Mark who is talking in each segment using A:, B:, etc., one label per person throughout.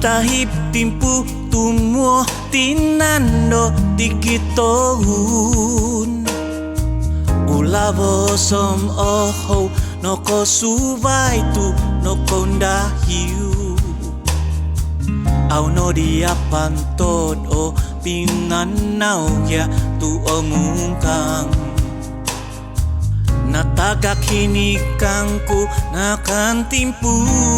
A: Tahip timpu tumuo tinando tikitohun Ulavo som oho noko subai tu noko ndahiu Au no dia pantod o pinanau ya tu omungkang Natagak hinikangku nakan timpu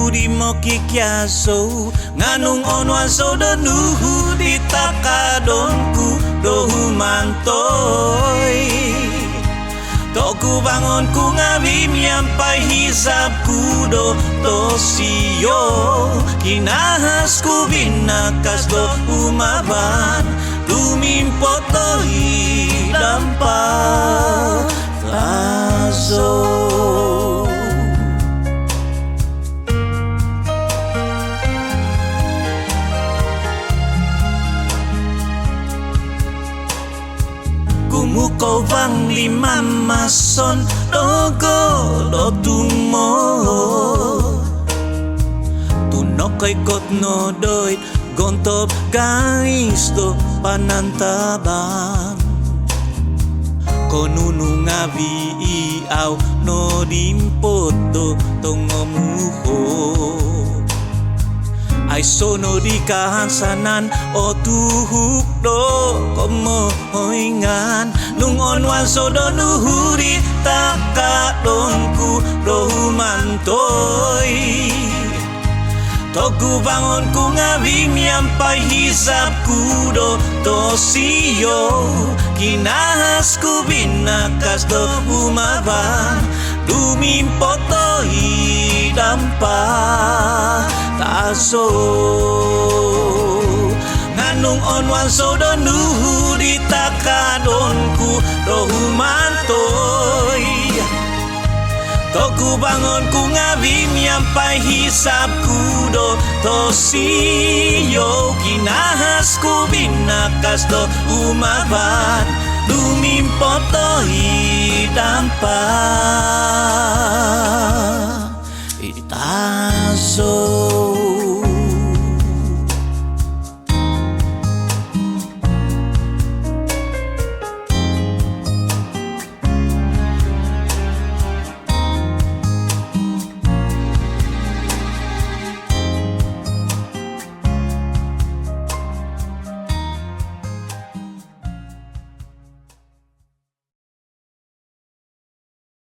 A: di mokikyaso Nganung onwan so donuhu di takadonku dohu mantoy Toku bangonku ngawim yampai hisapku do tosio Kinahasku binakas do umaban Tumimpotoi dampak Lazo Kumuko bang lima mason Dogo do tumo Tunokay kot no doit Gontop guys do panantabang Konunu ngabi iaw no dimpoto tongomuho Ay sono di kahansanan o tuhuk do komohoingan Lungon wan so do nuhuri takadonku do humantoy Toku bangonku ngawim yampai hisapku do tosio Kinahasku binakas do umaban Dumimpotoi dampak taso Nganung onwan so do nuhu di takadonku do humantoy Toku bangonku ngawim yampai hisapku do tosio Kinahasku binakas do umaban Dumimpotoi dampak itaso